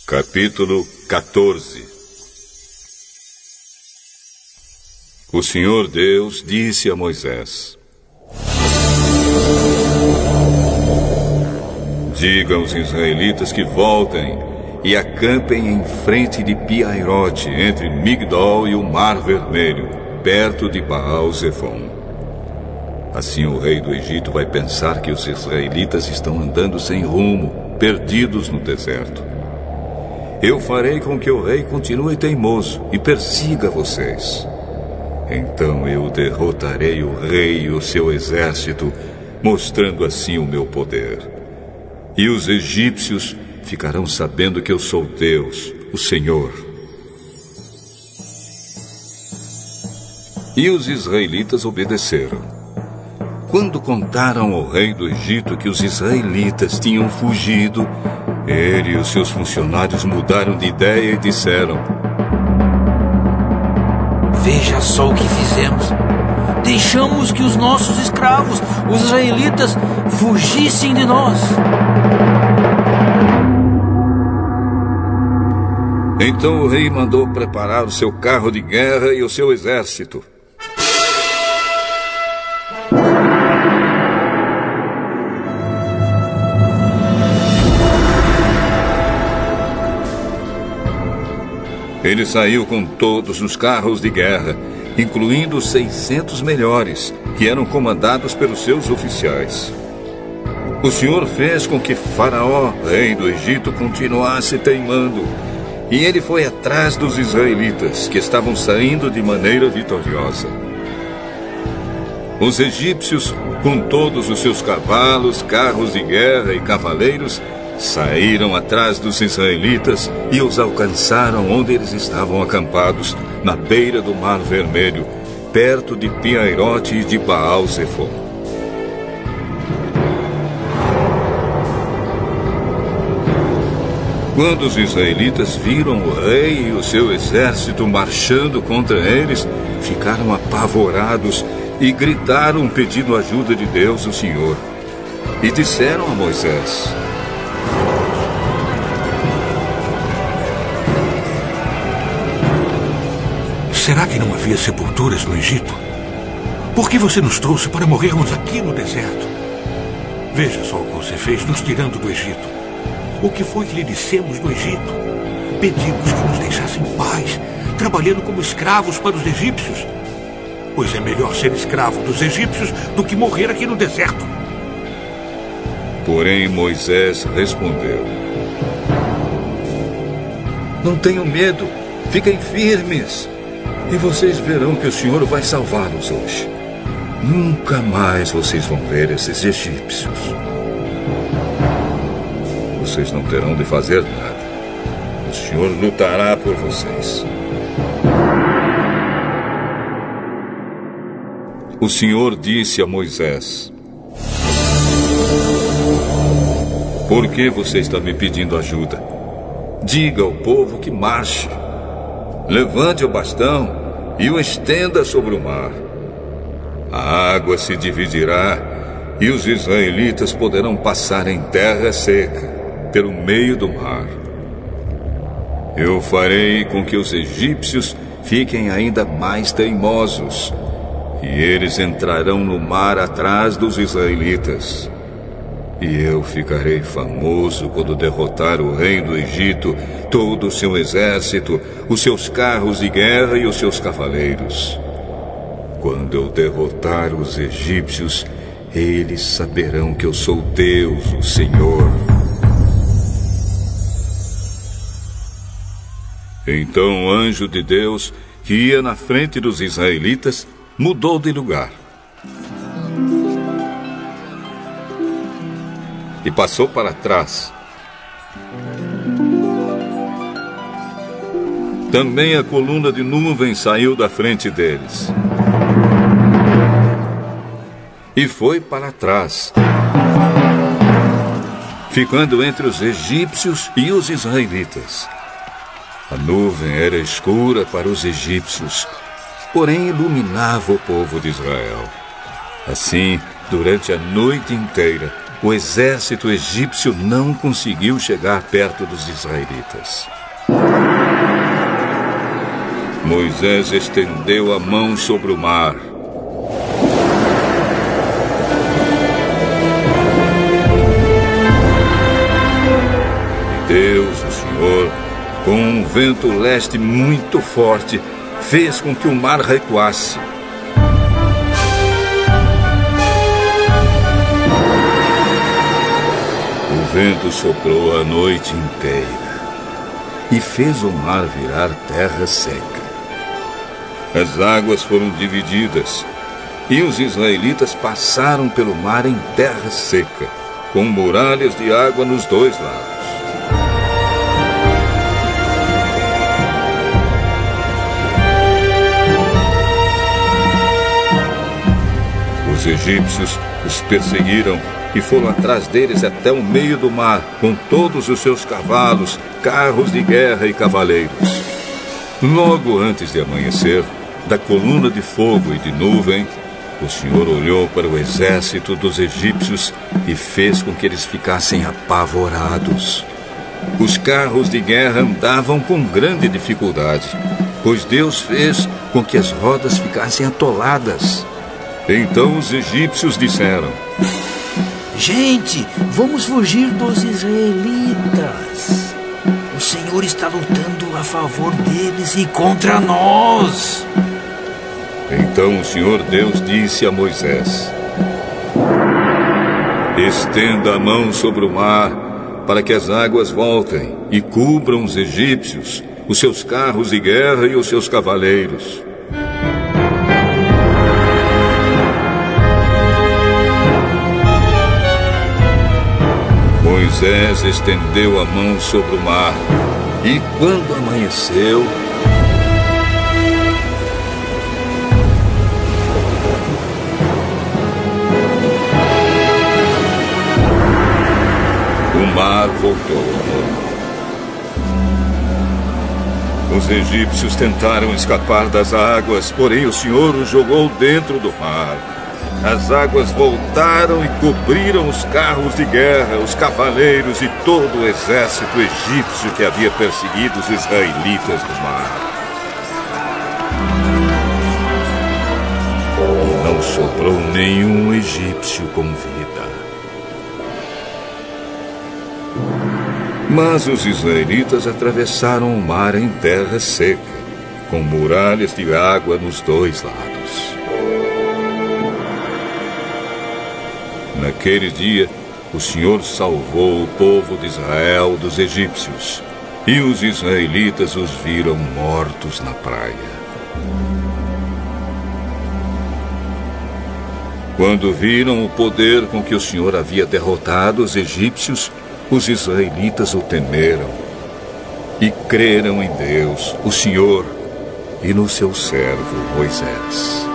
Capítulo 14. O Senhor Deus disse a Moisés: diga aos israelitas que voltem e acampem em frente de Pi-Hahirote, entre Migdol e o Mar Vermelho, perto de Baal-Zefon. Assim o rei do Egito vai pensar que os israelitas estão andando sem rumo, perdidos no deserto. Eu farei com que o rei continue teimoso e persiga vocês. Então eu derrotarei o rei e o seu exército, mostrando assim o meu poder. E os egípcios ficarão sabendo que eu sou Deus, o Senhor. E os israelitas obedeceram. Quando contaram ao rei do Egito que os israelitas tinham fugido, ele e os seus funcionários mudaram de ideia e disseram: veja só o que fizemos. Deixamos que os nossos escravos, os israelitas, fugissem de nós. Então o rei mandou preparar o seu carro de guerra e o seu exército. Ele saiu com todos os carros de guerra, incluindo os 600 melhores, que eram comandados pelos seus oficiais. O Senhor fez com que Faraó, rei do Egito, continuasse teimando, e ele foi atrás dos israelitas, que estavam saindo de maneira vitoriosa. Os egípcios, com todos os seus cavalos, carros de guerra e cavaleiros, saíram atrás dos israelitas e os alcançaram onde eles estavam acampados, na beira do Mar Vermelho, perto de Pi-Hahirote e de Baal-Zefon. Quando os israelitas viram o rei e o seu exército marchando contra eles, ficaram apavorados e gritaram pedindo ajuda de Deus, o Senhor. E disseram a Moisés: será que não havia sepulturas no Egito? Por que você nos trouxe para morrermos aqui no deserto? Veja só o que você fez nos tirando do Egito. O que foi que lhe dissemos no Egito? Pedimos que nos deixasse em paz, trabalhando como escravos para os egípcios. Pois é melhor ser escravo dos egípcios do que morrer aqui no deserto. Porém Moisés respondeu: não tenham medo, fiquem firmes. E vocês verão que o Senhor vai salvá-los hoje. Nunca mais vocês vão ver esses egípcios. Vocês não terão de fazer nada. O Senhor lutará por vocês. O Senhor disse a Moisés: por que você está me pedindo ajuda? Diga ao povo que marche. Levante o bastão e o estenda sobre o mar. A água se dividirá e os israelitas poderão passar em terra seca, pelo meio do mar. Eu farei com que os egípcios fiquem ainda mais teimosos, e eles entrarão no mar atrás dos israelitas. E eu ficarei famoso quando derrotar o rei do Egito, todo o seu exército, os seus carros de guerra e os seus cavaleiros. Quando eu derrotar os egípcios, eles saberão que eu sou Deus, o Senhor. Então o anjo de Deus, que ia na frente dos israelitas, mudou de lugar e passou para trás. Também a coluna de nuvem saiu da frente deles e foi para trás, ficando entre os egípcios e os israelitas. A nuvem era escura para os egípcios, porém iluminava o povo de Israel. Assim, durante a noite inteira, o exército egípcio não conseguiu chegar perto dos israelitas. Moisés estendeu a mão sobre o mar. E Deus, o Senhor, com um vento leste muito forte, fez com que o mar recuasse. O vento soprou a noite inteira e fez o mar virar terra seca. As águas foram divididas e os israelitas passaram pelo mar em terra seca, com muralhas de água nos dois lados. Os egípcios os perseguiram e foram atrás deles até o meio do mar, com todos os seus cavalos, carros de guerra e cavaleiros. Logo antes de amanhecer, da coluna de fogo e de nuvem, o Senhor olhou para o exército dos egípcios e fez com que eles ficassem apavorados. Os carros de guerra andavam com grande dificuldade, pois Deus fez com que as rodas ficassem atoladas. Então os egípcios disseram: Gente, vamos fugir dos israelitas. O Senhor está lutando a favor deles e contra nós. Então o Senhor Deus disse a Moisés: estenda a mão sobre o mar, para que as águas voltem e cubram os egípcios, os seus carros de guerra e os seus cavaleiros. Moisés estendeu a mão sobre o mar, e quando amanheceu, o mar voltou ao normal. Os egípcios tentaram escapar das águas, porém o Senhor os jogou dentro do mar. As águas voltaram e cobriram os carros de guerra, os cavaleiros e todo o exército egípcio que havia perseguido os israelitas no mar. E não sobrou nenhum egípcio com vida. Mas os israelitas atravessaram o mar em terra seca, com muralhas de água nos dois lados. Naquele dia, o Senhor salvou o povo de Israel dos egípcios, e os israelitas os viram mortos na praia. Quando viram o poder com que o Senhor havia derrotado os egípcios, os israelitas o temeram e creram em Deus, o Senhor, e no seu servo Moisés.